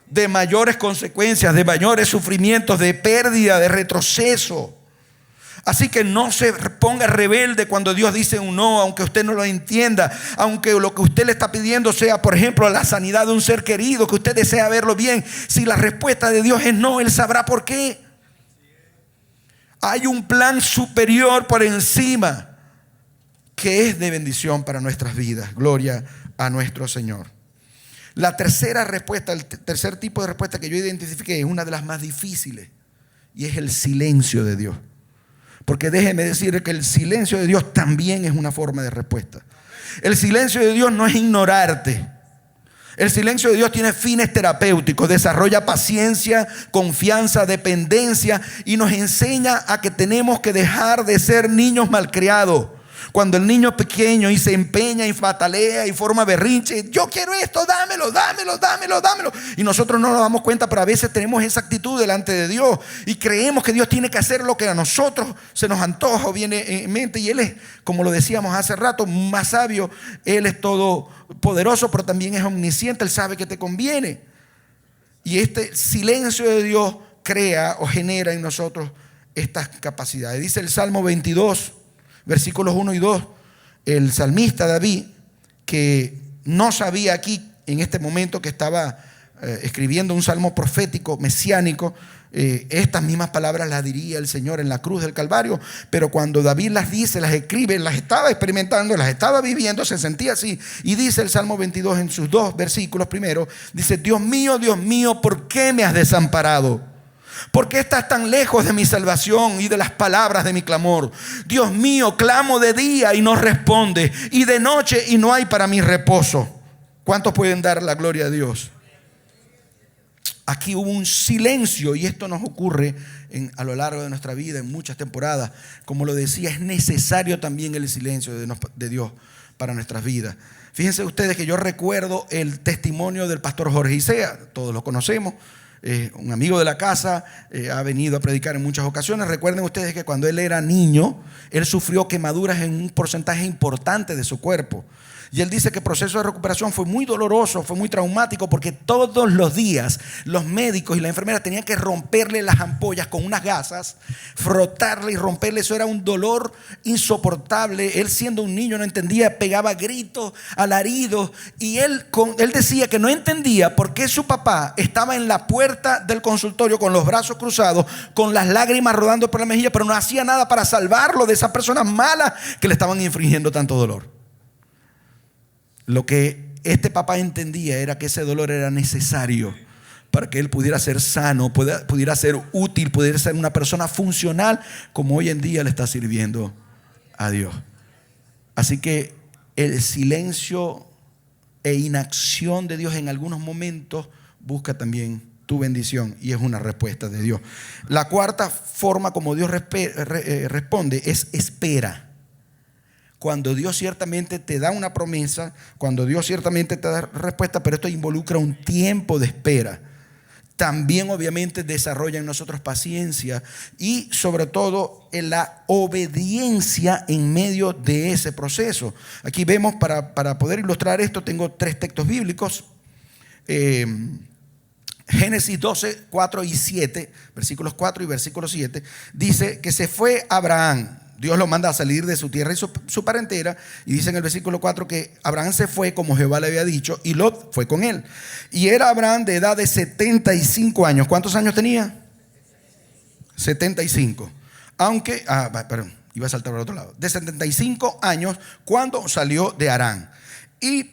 de mayores consecuencias, de mayores sufrimientos, de pérdida, de retroceso. Así que no se ponga rebelde cuando Dios dice un no, aunque usted no lo entienda, aunque lo que usted le está pidiendo sea, por ejemplo, la sanidad de un ser querido, que usted desea verlo bien. Si la respuesta de Dios es no, Él sabrá por qué. Hay un plan superior por encima que es de bendición para nuestras vidas. Gloria a nuestro Señor. La tercera respuesta, el tercer tipo de respuesta que yo identifiqué es una de las más difíciles, y es el silencio de Dios. Porque déjeme decir que el silencio de Dios también es una forma de respuesta. El silencio de Dios no es ignorarte. El silencio de Dios tiene fines terapéuticos, desarrolla paciencia, confianza, dependencia, y nos enseña a que tenemos que dejar de ser niños malcriados. Cuando el niño pequeño y se empeña y fatalea y forma berrinche: yo quiero esto, dámelo, dámelo, dámelo, dámelo. Y nosotros no nos damos cuenta, pero a veces tenemos esa actitud delante de Dios y creemos que Dios tiene que hacer lo que a nosotros se nos antoja o viene en mente. Y Él es, como lo decíamos hace rato, más sabio. Él es todopoderoso, pero también es omnisciente. Él sabe que te conviene. Y este silencio de Dios crea o genera en nosotros estas capacidades. Dice el Salmo 22, versículos 1 y 2, el salmista David, que no sabía aquí en este momento que estaba escribiendo un salmo profético, mesiánico, estas mismas palabras las diría el Señor en la cruz del Calvario, pero cuando David las dice, las escribe, las estaba experimentando, las estaba viviendo, se sentía así. Y dice el Salmo 22 en sus dos versículos primero, dice: Dios mío, ¿por qué me has desamparado? ¿Por qué estás tan lejos de mi salvación y de las palabras de mi clamor? Dios mío, clamo de día y no responde, y de noche y no hay para mí reposo. ¿Cuántos pueden dar la gloria a Dios? Aquí hubo un silencio, y esto nos ocurre a lo largo de nuestra vida, en muchas temporadas. Como lo decía, es necesario también el silencio de Dios para nuestras vidas. Fíjense ustedes que yo recuerdo el testimonio del pastor Jorge Isea, todos lo conocemos. Un amigo de la casa, ha venido a predicar en muchas ocasiones. Recuerden ustedes que cuando él era niño, él sufrió quemaduras en un porcentaje importante de su cuerpo. Y él dice que el proceso de recuperación fue muy doloroso, fue muy traumático, porque todos los días los médicos y la enfermera tenían que romperle las ampollas con unas gasas, frotarle y romperle. Eso era un dolor insoportable. Él, siendo un niño, no entendía, pegaba gritos, alaridos, y él decía que no entendía por qué su papá estaba en la puerta del consultorio con los brazos cruzados, con las lágrimas rodando por la mejilla, pero no hacía nada para salvarlo de esas personas malas que le estaban infringiendo tanto dolor. Lo que este papá entendía era que ese dolor era necesario para que él pudiera ser sano, pudiera ser útil, pudiera ser una persona funcional, como hoy en día le está sirviendo a Dios. Así que el silencio e inacción de Dios en algunos momentos busca también tu bendición, y es una respuesta de Dios. La cuarta forma como Dios responde es espera. Cuando Dios ciertamente te da una promesa, cuando Dios ciertamente te da respuesta, pero esto involucra un tiempo de espera. También obviamente desarrolla en nosotros paciencia y sobre todo en la obediencia en medio de ese proceso. Aquí vemos, para poder ilustrar esto, tengo 3 textos bíblicos. Génesis 12, 4 y 7, versículos 4 y versículo 7, dice que se fue Abraham. Dios lo manda a salir de su tierra y su parentela, y dice en el versículo 4 que Abraham se fue como Jehová le había dicho, y Lot fue con él. Y era Abraham de edad de 75 años. ¿Cuántos años tenía? 75. Aunque, iba a saltar al otro lado. De 75 años cuando salió de Harán. Y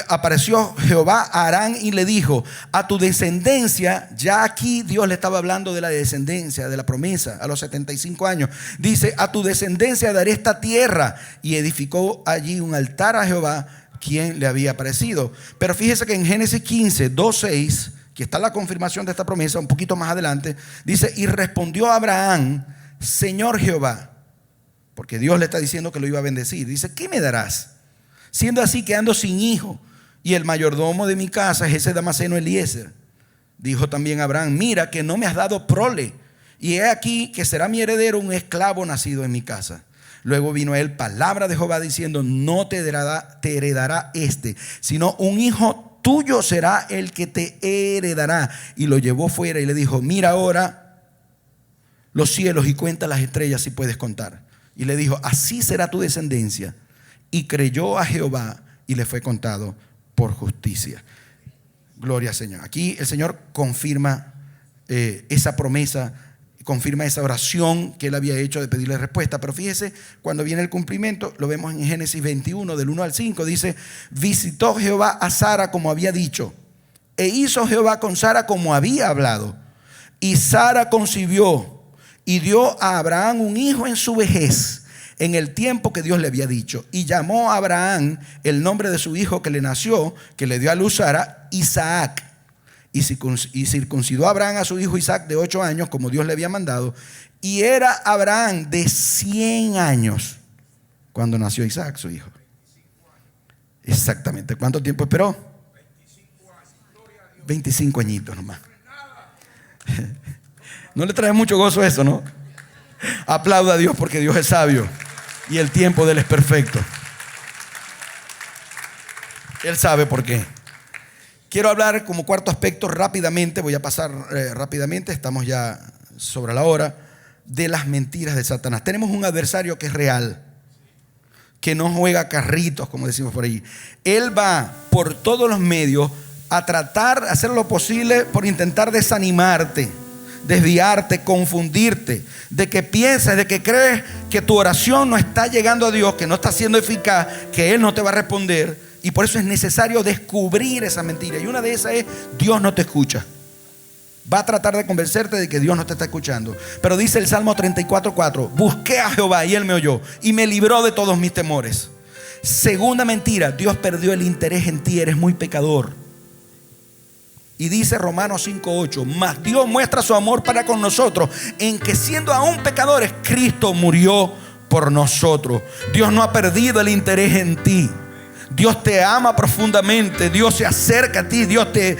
apareció Jehová a Harán y le dijo: a tu descendencia, ya aquí Dios le estaba hablando de la descendencia, de la promesa a los 75 años. Dice: a tu descendencia daré esta tierra. Y edificó allí un altar a Jehová, quien le había aparecido. Pero fíjese que en Génesis 15, 2, 6 Aquí está la confirmación de esta promesa, un poquito más adelante. Dice, y respondió Abraham, Señor Jehová, porque Dios le está diciendo que lo iba a bendecir. Dice, ¿qué me darás? Siendo así que ando sin hijo, y el mayordomo de mi casa es ese Damaseno Eliezer. Dijo también Abraham, mira que no me has dado prole, y he aquí que será mi heredero un esclavo nacido en mi casa. Luego vino a él palabra de Jehová diciendo, no te heredará este, sino un hijo tuyo será el que te heredará. Y lo llevó fuera y le dijo, mira ahora los cielos y cuenta las estrellas si puedes contar. Y le dijo, así será tu descendencia. Y creyó a Jehová y le fue contado por justicia. Gloria al Señor. Aquí el Señor confirma esa promesa, confirma esa oración que él había hecho de pedirle respuesta. Pero fíjese, cuando viene el cumplimiento, lo vemos en Génesis 21 del 1 al 5. Dice, visitó Jehová a Sara como había dicho, e hizo Jehová con Sara como había hablado. Y Sara concibió y dio a Abraham un hijo en su vejez, en el tiempo que Dios le había dicho. Y llamó a Abraham el nombre de su hijo que le nació, que le dio a luz Sara, Isaac. Y circuncidó a Abraham a su hijo Isaac de 8 años, como Dios le había mandado. Y era Abraham de 100 años cuando nació Isaac, su hijo. Exactamente. ¿Cuánto tiempo esperó? 25 añitos nomás. No le trae mucho gozo eso, ¿no? Aplauda a Dios porque Dios es sabio y el tiempo de él es perfecto. Él sabe por qué. Quiero hablar como cuarto aspecto rápidamente, voy a pasar rápidamente, estamos ya sobre la hora, de las mentiras de Satanás. Tenemos un adversario que es real, que no juega carritos, como decimos por ahí. Él va por todos los medios a tratar, a hacer lo posible por intentar desanimarte, desviarte, confundirte, de que pienses, de que crees que tu oración no está llegando a Dios, que no está siendo eficaz, que Él no te va a responder. Y por eso es necesario descubrir esa mentira. Y una de esas es, Dios no te escucha. Va a tratar de convencerte de que Dios no te está escuchando. Pero dice el Salmo 34:4, busqué a Jehová y Él me oyó y me libró de todos mis temores. Segunda mentira, Dios perdió el interés en ti, eres muy pecador. Y dice Romanos 5:8, mas Dios muestra su amor para con nosotros, en que siendo aún pecadores, Cristo murió por nosotros. Dios no ha perdido el interés en ti. Dios te ama profundamente, Dios se acerca a ti, Dios te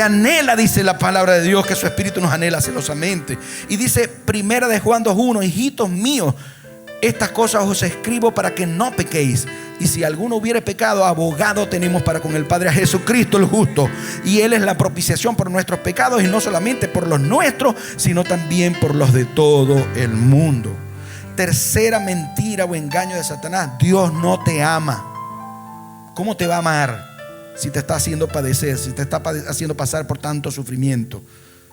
anhela, dice la palabra de Dios, que su espíritu nos anhela celosamente. Y dice primera de Juan 2:1, hijitos míos, estas cosas os escribo para que no pequéis. Y si alguno hubiere pecado, abogado tenemos para con el Padre, a Jesucristo el justo. Y Él es la propiciación por nuestros pecados, y no solamente por los nuestros, sino también por los de todo el mundo. Tercera mentira o engaño de Satanás, Dios no te ama. ¿Cómo te va a amar si te está haciendo padecer, si te está haciendo pasar por tanto sufrimiento?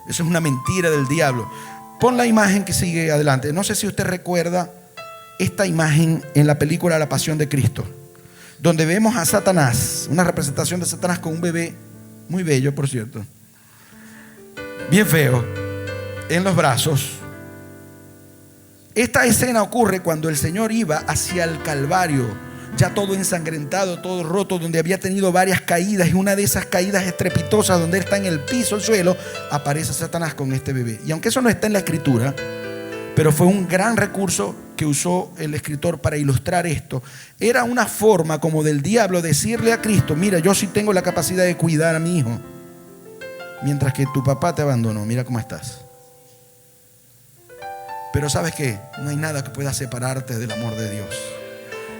Eso es una mentira del diablo. Pon la imagen que sigue adelante. No sé si usted recuerda esta imagen en la película La Pasión de Cristo, donde vemos a Satanás, una representación de Satanás con un bebé muy bello, por cierto, bien feo, en los brazos. Esta escena ocurre cuando el Señor iba hacia el Calvario, ya todo ensangrentado, todo roto, donde había tenido varias caídas, y una de esas caídas estrepitosas donde él está en el piso, el suelo, aparece Satanás con este bebé. Y aunque eso no está en la escritura, pero fue un gran recurso que usó el escritor para ilustrar esto. Era una forma como del diablo decirle a Cristo, mira, yo sí tengo la capacidad de cuidar a mi hijo, mientras que tu papá te abandonó, mira cómo estás. Pero ¿sabes qué? No hay nada que pueda separarte del amor de Dios.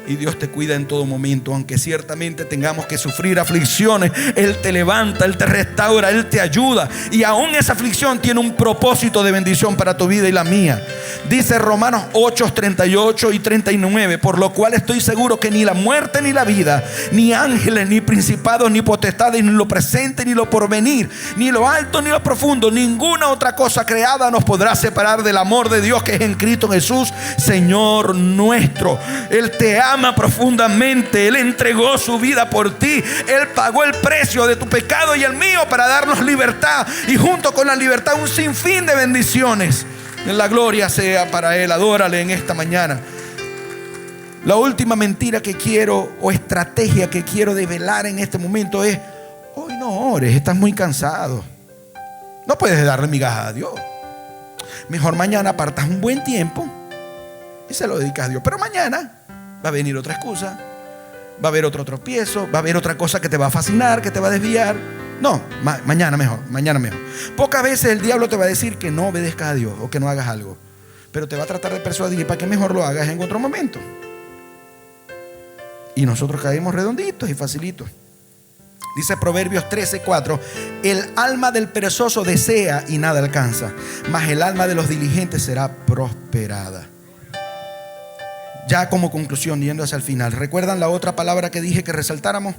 Y Dios te cuida en todo momento, aunque ciertamente tengamos que sufrir aflicciones. Él te levanta, Él te restaura, Él te ayuda. Y aún esa aflicción tiene un propósito de bendición para tu vida y la mía. Dice Romanos 8:38 y 39, por lo cual estoy seguro que ni la muerte ni la vida, ni ángeles, ni principados, ni potestades, ni lo presente, ni lo porvenir, ni lo alto, ni lo profundo, ninguna otra cosa creada nos podrá separar del amor de Dios que es en Cristo Jesús, Señor nuestro. Él te ama profundamente, Él entregó su vida por ti, Él pagó el precio de tu pecado y el mío para darnos libertad, y junto con la libertad un sinfín de bendiciones. En la gloria sea para Él. Adórale en esta mañana. La última mentira que quiero, o estrategia que quiero develar en este momento es: hoy no ores, estás muy cansado. No puedes darle migajas a Dios. Mejor mañana apartas un buen tiempo y se lo dedicas a Dios. Pero mañana va a venir otra excusa, va a haber otro tropiezo, va a haber otra cosa que te va a fascinar, que te va a desviar. No, mañana mejor, mañana mejor. Pocas veces el diablo te va a decir que no obedezcas a Dios o que no hagas algo, pero te va a tratar de persuadir para que mejor lo hagas en otro momento. Y nosotros caemos redonditos y facilitos. Dice Proverbios 13:4: el alma del perezoso desea y nada alcanza, mas el alma de los diligentes será prosperada. Ya como conclusión, yendo hacia el final, ¿recuerdan la otra palabra que dije que resaltáramos?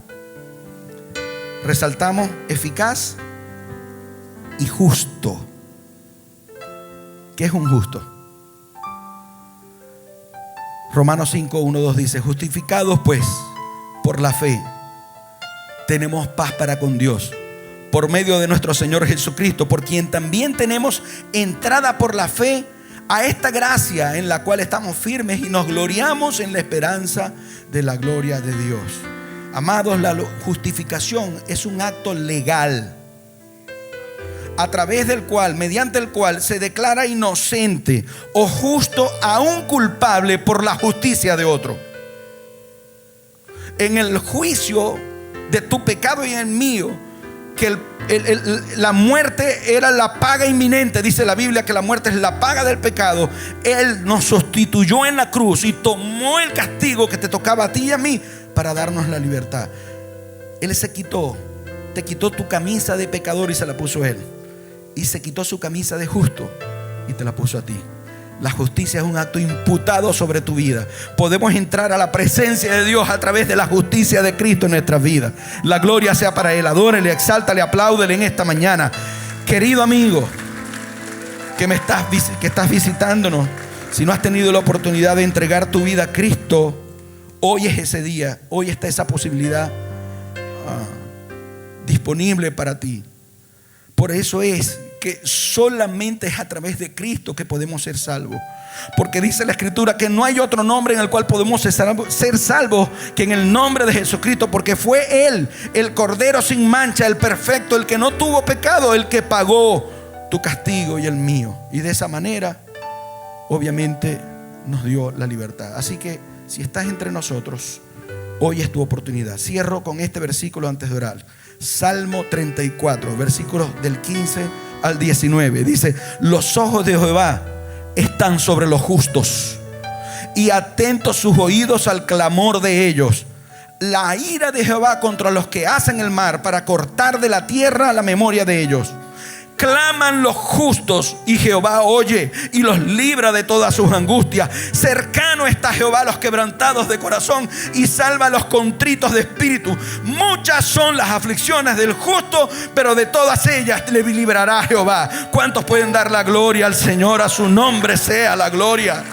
Resaltamos eficaz y justo. ¿Qué es un justo? Romanos 5:1-2 dice: justificados pues por la fe, tenemos paz para con Dios por medio de nuestro Señor Jesucristo, por quien también tenemos entrada por la fe a esta gracia en la cual estamos firmes y nos gloriamos en la esperanza de la gloria de Dios. Amados, la justificación es un acto legal a través del cual, mediante el cual se declara inocente o justo a un culpable por la justicia de otro. En el juicio de tu pecado y en el mío, que la muerte era la paga inminente, dice la Biblia que la muerte es la paga del pecado. Él nos sustituyó en la cruz y tomó el castigo que te tocaba a ti y a mí para darnos la libertad. Él te quitó tu camisa de pecador y se la puso Él, y se quitó su camisa de justo y te la puso a ti. La justicia es un acto imputado sobre tu vida. Podemos entrar a la presencia de Dios a través de la justicia de Cristo en nuestras vidas. La gloria sea para Él. Adórele, exáltale, apláudele en esta mañana. Querido amigo que estás visitándonos, si no has tenido la oportunidad de entregar tu vida a Cristo, hoy es ese día. Hoy está esa posibilidad disponible para ti. Por eso es que solamente es a través de Cristo que podemos ser salvos. Porque dice la Escritura que no hay otro nombre en el cual podemos ser salvos que en el nombre de Jesucristo. Porque fue Él, el Cordero sin mancha, el perfecto, el que no tuvo pecado, el que pagó tu castigo y el mío. Y de esa manera, obviamente, nos dio la libertad. Así que si estás entre nosotros, hoy es tu oportunidad. Cierro con este versículo antes de orar. Salmo 34, versículos del 15 al 19. Dice: los ojos de Jehová están sobre los justos y atentos sus oídos al clamor de ellos. La ira de Jehová contra los que hacen el mal, para cortar de la tierra la memoria de ellos. Claman los justos y Jehová oye y los libra de todas sus angustias. Cercano está Jehová a los quebrantados de corazón y salva a los contritos de espíritu. Muchas son las aflicciones del justo, pero de todas ellas le librará Jehová. ¿Cuántos pueden dar la gloria al Señor? A su nombre sea la gloria.